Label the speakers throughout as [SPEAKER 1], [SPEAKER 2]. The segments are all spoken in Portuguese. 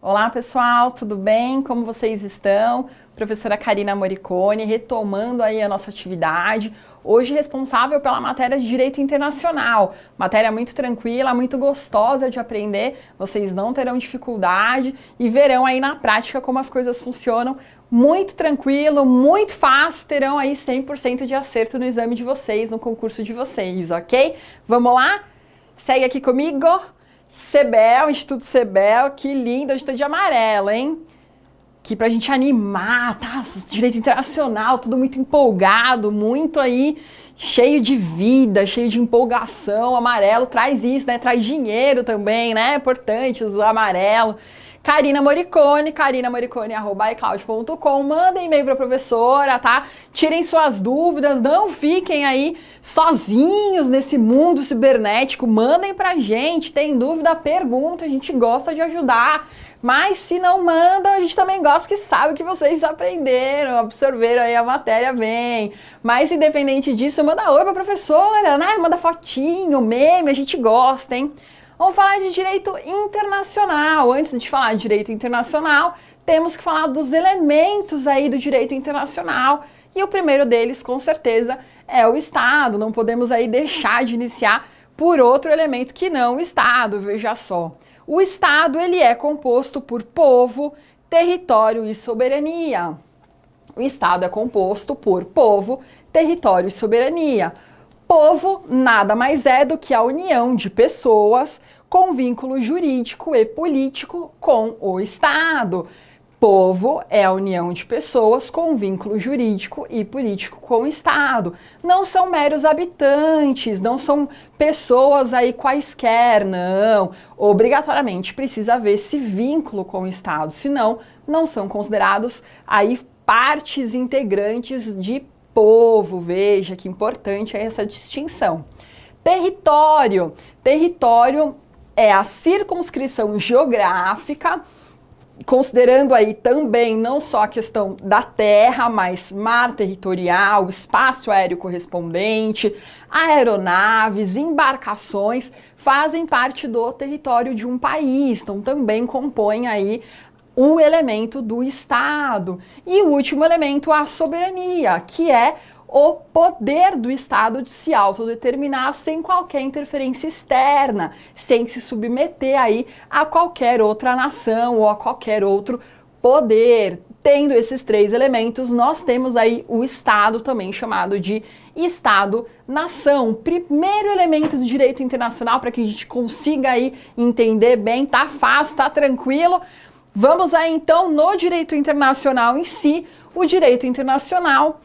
[SPEAKER 1] Olá pessoal, tudo bem? Como vocês estão? Professora Karina Moricone, retomando aí a nossa atividade, hoje responsável pela matéria de Direito Internacional, matéria muito tranquila, muito gostosa de aprender, vocês não terão dificuldade e verão aí na prática como as coisas funcionam, muito tranquilo, muito fácil, terão aí 100% de acerto no exame de vocês, no concurso de vocês, ok? Vamos lá? Segue aqui comigo. CBEL, Instituto CBEL, que lindo, hoje estou de amarelo, hein? Aqui pra gente animar, tá? Direito internacional, tudo muito empolgado, muito aí, cheio de vida, cheio de empolgação. Amarelo traz isso, né? Traz dinheiro também, né? É importante usar amarelo. Karina Moricone, @icloud.com, mandem e-mail para a professora, tá? Tirem suas dúvidas, não fiquem aí sozinhos nesse mundo cibernético, mandem pra gente, tem dúvida, pergunta, a gente gosta de ajudar, mas se não mandam, a gente também gosta porque sabe que vocês aprenderam, absorveram aí a matéria bem, mas independente disso, manda oi pra professora, né? Manda fotinho, meme, a gente gosta, hein? Vamos falar de direito internacional. Antes de falar de direito internacional, temos que falar dos elementos aí do direito internacional. E o primeiro deles, com certeza, é o Estado. Não podemos aí deixar de iniciar por outro elemento que não o Estado, veja só. O Estado, ele é composto por povo, território e soberania. O Estado é composto por povo, território e soberania. Povo nada mais é do que a união de pessoas com vínculo jurídico e político com o Estado. Povo é a união de pessoas com vínculo jurídico e político com o Estado. Não são meros habitantes, não são pessoas aí quaisquer, não. Obrigatoriamente precisa haver esse vínculo com o Estado, senão não são considerados aí partes integrantes de povo. Veja que importante é essa distinção. Território. Território é a circunscrição geográfica, considerando aí também não só a questão da terra, mas mar territorial, espaço aéreo correspondente, aeronaves, embarcações, fazem parte do território de um país, então também compõem aí um elemento do Estado. E o último elemento, a soberania, que é o poder do Estado de se autodeterminar sem qualquer interferência externa, sem se submeter aí a qualquer outra nação ou a qualquer outro poder. Tendo esses três elementos, nós temos aí o Estado, também chamado de Estado-nação. Primeiro elemento do direito internacional, para que a gente consiga aí entender bem, tá fácil, tá tranquilo. Vamos aí então no direito internacional em si. O direito internacional,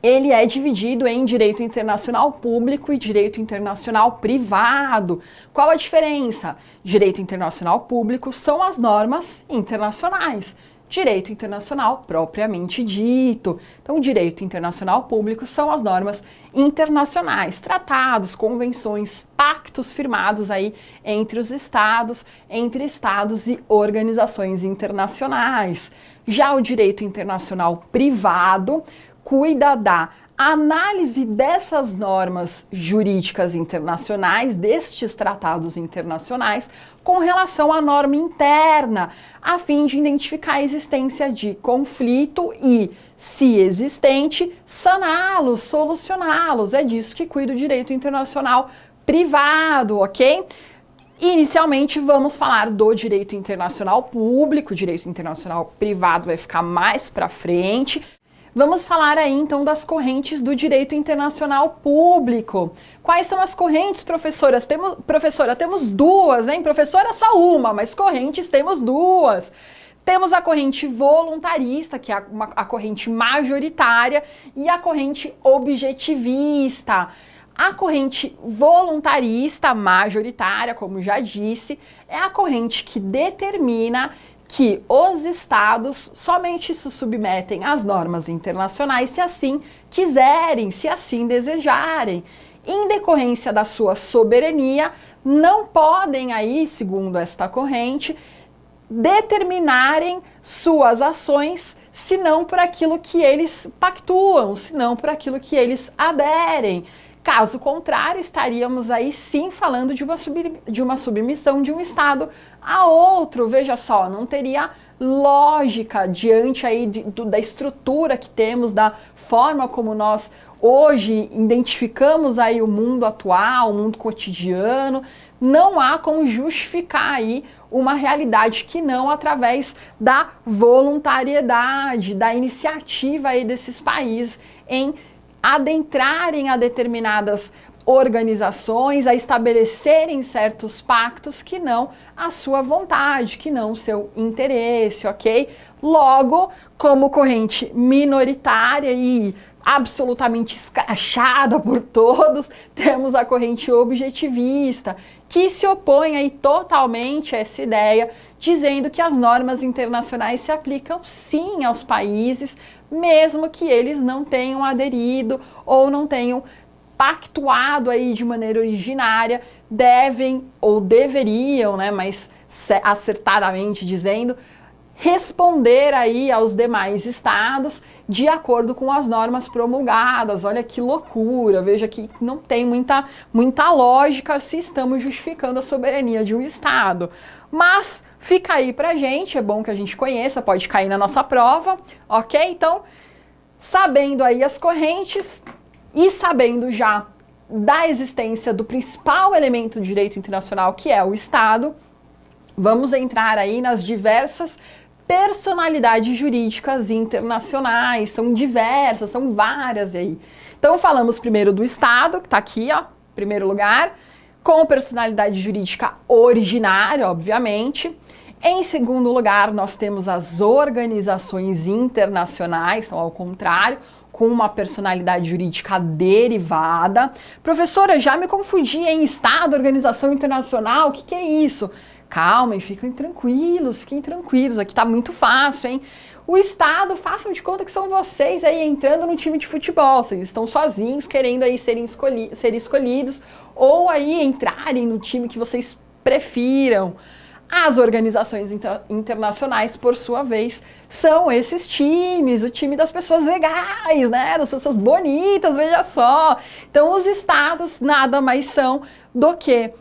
[SPEAKER 1] ele é dividido em direito internacional público e direito internacional privado. Qual a diferença? Direito internacional público são as normas internacionais. Direito internacional propriamente dito. Então, o direito internacional público são as normas internacionais, tratados, convenções, pactos firmados aí entre os estados, entre estados e organizações internacionais. Já o direito internacional privado cuida da análise dessas normas jurídicas internacionais, destes tratados internacionais, com relação à norma interna, a fim de identificar a existência de conflito e, se existente, saná-los, solucioná-los. É disso que cuida o direito internacional privado, ok? Inicialmente, vamos falar do direito internacional público, o direito internacional privado vai ficar mais para frente. Vamos falar aí então das correntes do direito internacional público. Quais são as correntes, professora? Temos duas, hein? Professora, só uma, mas correntes temos duas. Temos a corrente voluntarista, que é a corrente majoritária, e a corrente objetivista. A corrente voluntarista majoritária, como já disse, é a corrente que determina que os estados somente se submetem às normas internacionais se assim quiserem, se assim desejarem. Em decorrência da sua soberania, não podem aí, segundo esta corrente, determinarem suas ações senão por aquilo que eles pactuam, senão por aquilo que eles aderem. Caso contrário, estaríamos aí sim falando de uma submissão de um Estado a outro. Veja só, não teria lógica diante aí da estrutura que temos, da forma como nós hoje identificamos aí o mundo atual, o mundo cotidiano. Não há como justificar aí uma realidade que não através da voluntariedade, da iniciativa aí desses países em adentrarem a determinadas organizações, a estabelecerem certos pactos que não a sua vontade, que não o seu interesse, ok? Logo, como corrente minoritária e absolutamente escrachada por todos, temos a corrente objetivista, que se opõe aí totalmente a essa ideia, dizendo que as normas internacionais se aplicam sim aos países, mesmo que eles não tenham aderido ou não tenham pactuado aí de maneira originária, devem ou deveriam, né, mas acertadamente dizendo, responder aí aos demais estados de acordo com as normas promulgadas. Olha que loucura, veja que não tem muita lógica se estamos justificando a soberania de um estado. Mas fica aí pra gente, é bom que a gente conheça, pode cair na nossa prova, ok? Então, sabendo aí as correntes e sabendo já da existência do principal elemento do direito internacional, que é o Estado, vamos entrar aí nas diversas personalidades jurídicas internacionais. São diversas, são várias aí. Então falamos primeiro do Estado, que está aqui, ó, em primeiro lugar, com personalidade jurídica originária, obviamente. Em segundo lugar, nós temos as organizações internacionais, então ao contrário, com uma personalidade jurídica derivada. Professora, já me confundi em Estado, organização internacional, o que é isso? Calma e fiquem tranquilos, aqui tá muito fácil, hein? O Estado, façam de conta que são vocês aí entrando no time de futebol, vocês estão sozinhos querendo aí ser escolhidos ou aí entrarem no time que vocês prefiram. As organizações internacionais, por sua vez, são esses times, o time das pessoas legais, né? Das pessoas bonitas, veja só. Então, os estados nada mais são do que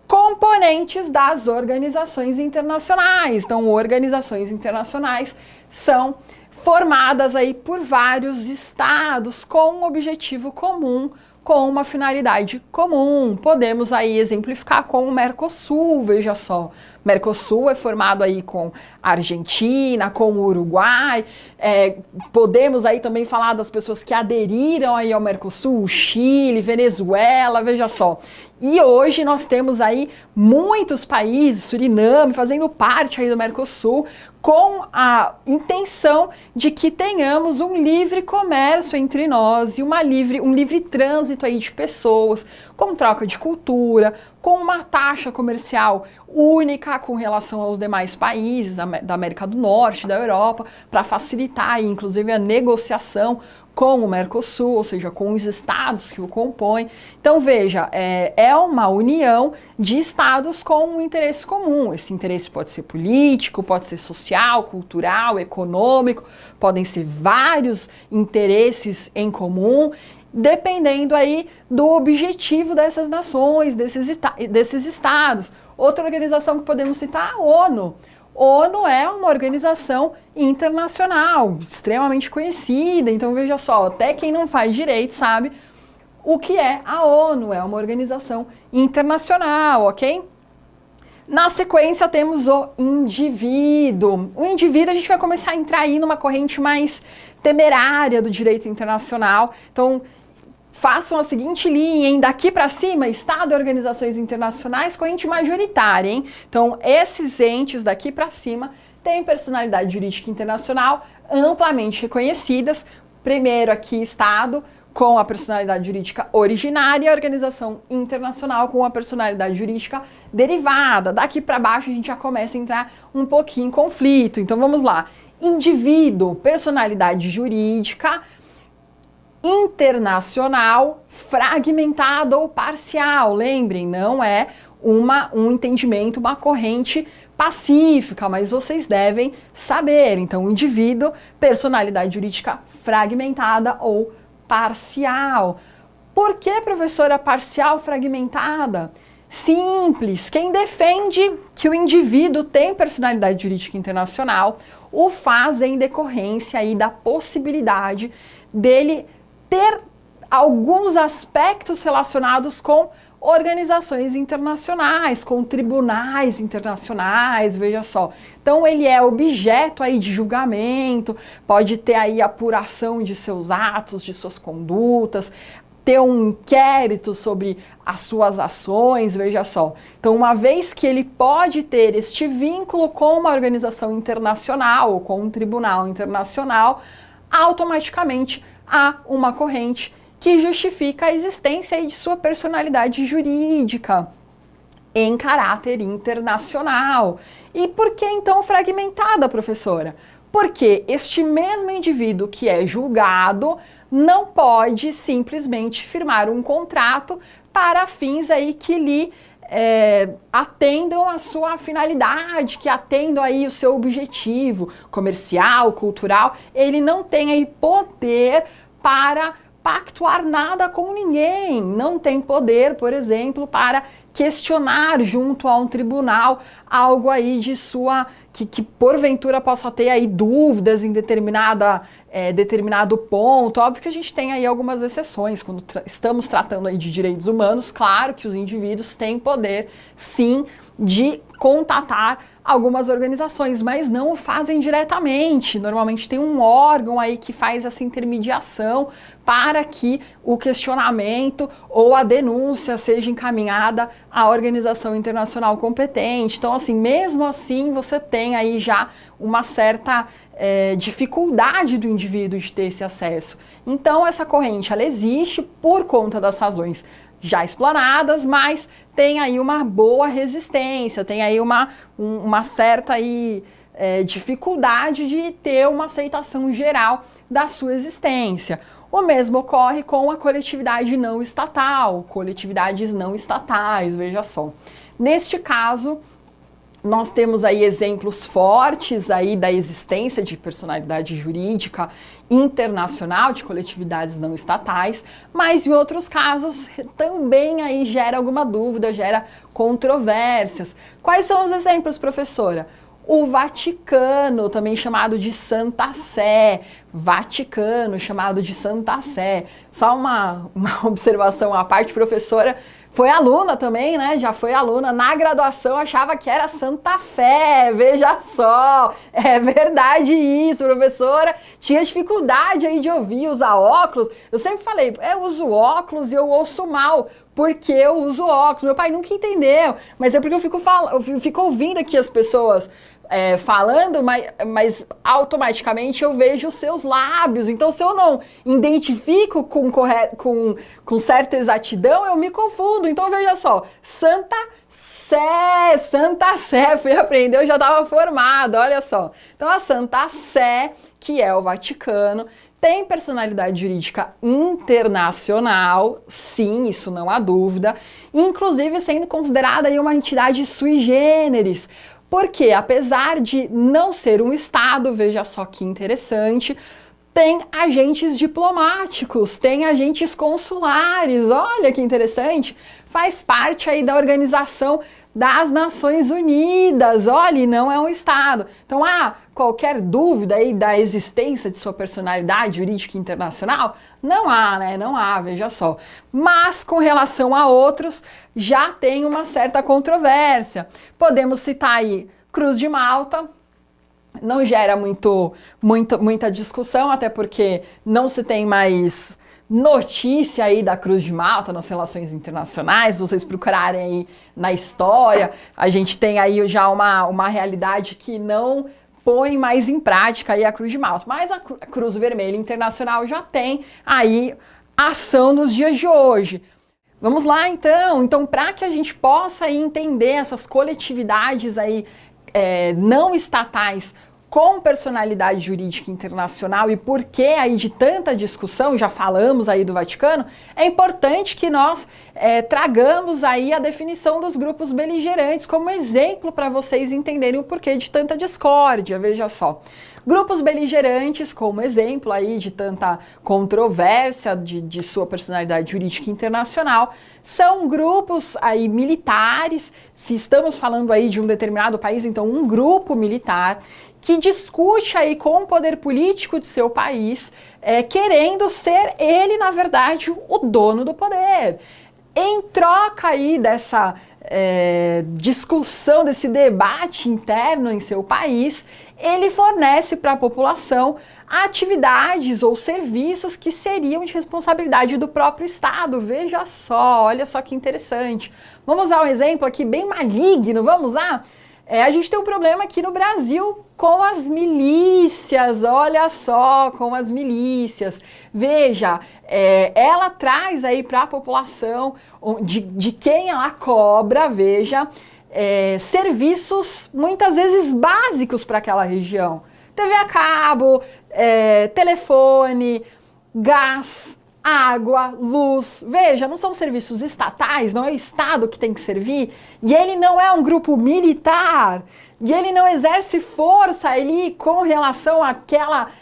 [SPEAKER 1] componentes das organizações internacionais. Então, organizações internacionais são formadas aí por vários estados com um objetivo comum, com uma finalidade comum. Podemos aí exemplificar com o Mercosul, veja só. Mercosul é formado aí com a Argentina, com o Uruguai. Podemos aí também falar das pessoas que aderiram aí ao Mercosul, Chile, Venezuela, veja só. E hoje nós temos aí muitos países, Suriname, fazendo parte aí do Mercosul, com a intenção de que tenhamos um livre comércio entre nós e um livre trânsito aí de pessoas, com troca de cultura, com uma taxa comercial única com relação aos demais países da América do Norte, da Europa, para facilitar aí, inclusive a negociação com o Mercosul, ou seja, com os estados que o compõem. Então, veja, é uma união de estados com um interesse comum. Esse interesse pode ser político, pode ser social, cultural, econômico, podem ser vários interesses em comum, dependendo aí do objetivo dessas nações, desses estados. Outra organização que podemos citar é a ONU. ONU é uma organização internacional, extremamente conhecida, então veja só, até quem não faz direito sabe o que é a ONU, é uma organização internacional, ok? Na sequência temos o indivíduo. O indivíduo a gente vai começar a entrar aí numa corrente mais temerária do direito internacional, então façam a seguinte linha, hein? Daqui para cima, Estado e organizações internacionais, corrente majoritária, hein? Então, esses entes daqui para cima têm personalidade jurídica internacional amplamente reconhecidas. Primeiro aqui, Estado com a personalidade jurídica originária e a organização internacional com a personalidade jurídica derivada. Daqui para baixo a gente já começa a entrar um pouquinho em conflito. Então, vamos lá. Indivíduo, personalidade jurídica internacional, fragmentada ou parcial. Lembrem, não é um entendimento, uma corrente pacífica, mas vocês devem saber. Então, indivíduo, personalidade jurídica fragmentada ou parcial. Por que, professora, parcial fragmentada? Simples, quem defende que o indivíduo tem personalidade jurídica internacional o faz em decorrência aí da possibilidade dele ter alguns aspectos relacionados com organizações internacionais, com tribunais internacionais, veja só. Então ele é objeto aí de julgamento, pode ter aí apuração de seus atos, de suas condutas, ter um inquérito sobre as suas ações, veja só. Então, uma vez que ele pode ter este vínculo com uma organização internacional ou com um tribunal internacional, automaticamente há uma corrente que justifica a existência aí de sua personalidade jurídica em caráter internacional. E por que então fragmentada, professora? Porque este mesmo indivíduo que é julgado não pode simplesmente firmar um contrato para fins aí que lhe atendam a sua finalidade, que atendam aí o seu objetivo comercial, cultural. Ele não tem aí poder para pactuar nada com ninguém, não tem poder, por exemplo, para questionar junto a um tribunal algo aí de sua, que porventura possa ter aí dúvidas em determinado ponto. Óbvio que a gente tem aí algumas exceções, quando estamos tratando aí de direitos humanos, claro que os indivíduos têm poder, sim, de contatar algumas organizações, mas não o fazem diretamente. Normalmente tem um órgão aí que faz essa intermediação para que o questionamento ou a denúncia seja encaminhada à organização internacional competente. Então, assim, mesmo assim, você tem aí já uma certa dificuldade do indivíduo de ter esse acesso. Então, essa corrente, ela existe por conta das razões já explanadas, mas tem aí uma boa resistência, tem aí uma certa aí, dificuldade de ter uma aceitação geral da sua existência. O mesmo ocorre com a coletividade não estatal, coletividades não estatais, veja só. Neste caso, nós temos aí exemplos fortes aí da existência de personalidade jurídica internacional, de coletividades não estatais, mas em outros casos também aí gera alguma dúvida, gera controvérsias. Quais são os exemplos, professora? O Vaticano, também chamado de Santa Sé, Vaticano, chamado de Santa Sé. Só uma observação à parte, professora, foi aluna também, né? Já foi aluna na graduação, achava que era Santa Fé, veja só. É verdade isso, professora. Tinha dificuldade aí de ouvir, usar óculos. Eu sempre falei, eu uso óculos e eu ouço mal, porque eu uso óculos. Meu pai nunca entendeu, mas é porque eu fico ouvindo aqui as pessoas falando, mas automaticamente eu vejo os seus lábios. Então, se eu não identifico com certa exatidão, eu me confundo. Então, veja só, Santa Sé, fui aprender, eu já estava formada, olha só. Então, a Santa Sé, que é o Vaticano, tem personalidade jurídica internacional, sim, isso não há dúvida, inclusive sendo considerada aí uma entidade sui generis, porque apesar de não ser um Estado, veja só que interessante, tem agentes diplomáticos, tem agentes consulares, olha que interessante, faz parte aí da Organização das Nações Unidas, olha, não é um Estado. Então, qualquer dúvida aí da existência de sua personalidade jurídica internacional? Não há, né? Não há, veja só. Mas, com relação a outros, já tem uma certa controvérsia. Podemos citar aí Cruz de Malta, não gera muita discussão, até porque não se tem mais notícia aí da Cruz de Malta nas relações internacionais. Se vocês procurarem aí na história, a gente tem aí já uma realidade que não põe mais em prática aí a Cruz de Malta. Mas a Cruz Vermelha Internacional já tem aí ação nos dias de hoje. Vamos lá então. Então, para que a gente possa aí entender essas coletividades aí não estatais com personalidade jurídica internacional e por que aí de tanta discussão, já falamos aí do Vaticano, é importante que nós tragamos aí a definição dos grupos beligerantes como exemplo para vocês entenderem o porquê de tanta discórdia, veja só. Grupos beligerantes, como exemplo aí de tanta controvérsia de sua personalidade jurídica internacional, são grupos aí militares, se estamos falando aí de um determinado país, então um grupo militar, que discute aí com o poder político de seu país, querendo ser ele, na verdade, o dono do poder. Em troca aí dessa discussão, desse debate interno em seu país, ele fornece para a população atividades ou serviços que seriam de responsabilidade do próprio Estado. Veja só, olha só que interessante. Vamos usar um exemplo aqui bem maligno, vamos lá? A gente tem um problema aqui no Brasil com as milícias, olha só, com as milícias. Veja, ela traz aí para a população, de quem ela cobra, veja, serviços muitas vezes básicos para aquela região. TV a cabo, telefone, gás, água, luz, veja, não são serviços estatais, não é o Estado que tem que servir, e ele não é um grupo militar, e ele não exerce força ali com relação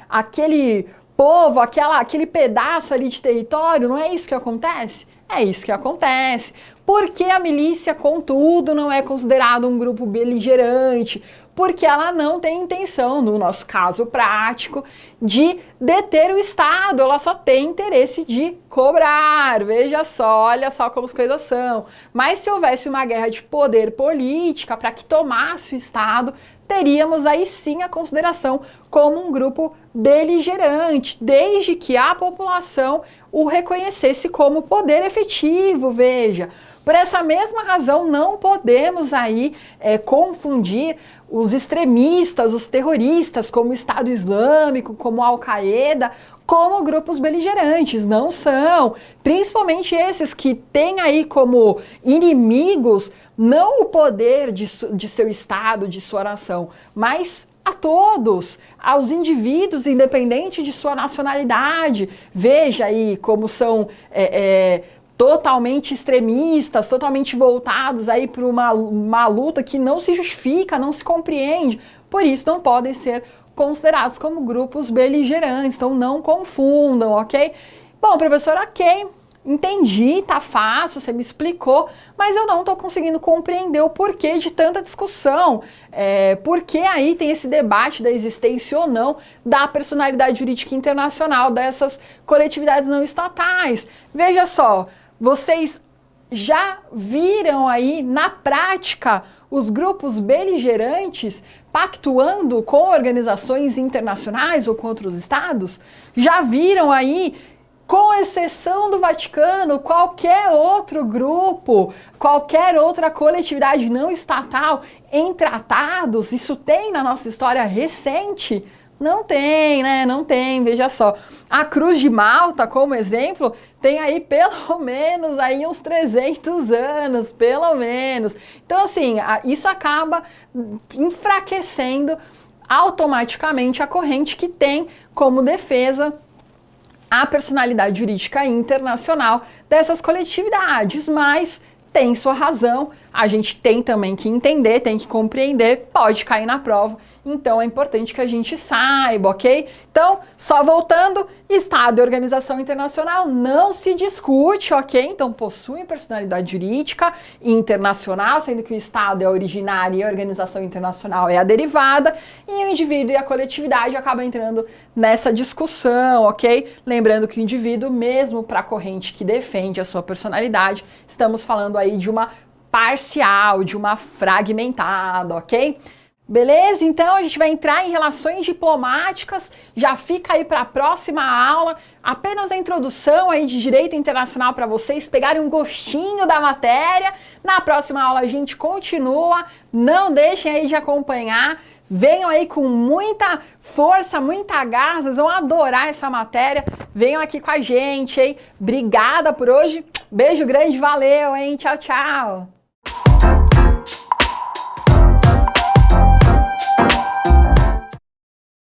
[SPEAKER 1] àquele povo, aquele pedaço ali de território, não é isso que acontece? É isso que acontece. Porque a milícia, contudo, não é considerado um grupo beligerante, porque ela não tem intenção, no nosso caso prático, de deter o Estado, ela só tem interesse de cobrar, veja só, olha só como as coisas são. Mas se houvesse uma guerra de poder política para que tomasse o Estado, teríamos aí sim a consideração como um grupo beligerante, desde que a população o reconhecesse como poder efetivo, veja. Por essa mesma razão, não podemos aí confundir os extremistas, os terroristas, como o Estado Islâmico, como a Al-Qaeda, como grupos beligerantes. Não são. Principalmente esses que têm aí como inimigos não o poder de seu Estado, de sua nação, mas a todos, aos indivíduos, independente de sua nacionalidade. Veja aí como são totalmente extremistas, totalmente voltados aí para uma luta que não se justifica, não se compreende. Por isso não podem ser considerados como grupos beligerantes. Então não confundam, ok? Bom, professor, ok. Entendi, tá fácil, você me explicou, mas eu não estou conseguindo compreender o porquê de tanta discussão. Porque aí tem esse debate da existência ou não da personalidade jurídica internacional dessas coletividades não estatais. Veja só, vocês já viram aí na prática os grupos beligerantes pactuando com organizações internacionais ou com outros estados? Já viram aí, com exceção do Vaticano, qualquer outro grupo, qualquer outra coletividade não estatal em tratados? Isso tem na nossa história recente? Não tem, né? Não tem, veja só. A Cruz de Malta, como exemplo, tem aí pelo menos aí uns 300 anos, pelo menos. Então, assim, isso acaba enfraquecendo automaticamente a corrente que tem como defesa a personalidade jurídica internacional dessas coletividades, mas tem sua razão, a gente tem também que entender, tem que compreender, pode cair na prova, então é importante que a gente saiba, ok? Então, só voltando, Estado e organização internacional não se discute, ok? Então, possuem personalidade jurídica internacional, sendo que o Estado é originário e a organização internacional é a derivada, e o indivíduo e a coletividade acabam entrando nessa discussão, ok? Lembrando que o indivíduo, mesmo para a corrente que defende a sua personalidade, estamos falando aí de uma parcial, de uma fragmentada, ok? Beleza? Então a gente vai entrar em relações diplomáticas, já fica aí para a próxima aula, apenas a introdução aí de direito internacional para vocês pegarem um gostinho da matéria. Na próxima aula a gente continua, não deixem aí de acompanhar, venham aí com muita força, muita garra, vocês vão adorar essa matéria, venham aqui com a gente, hein? Obrigada por hoje, beijo grande, valeu, hein? Tchau, tchau!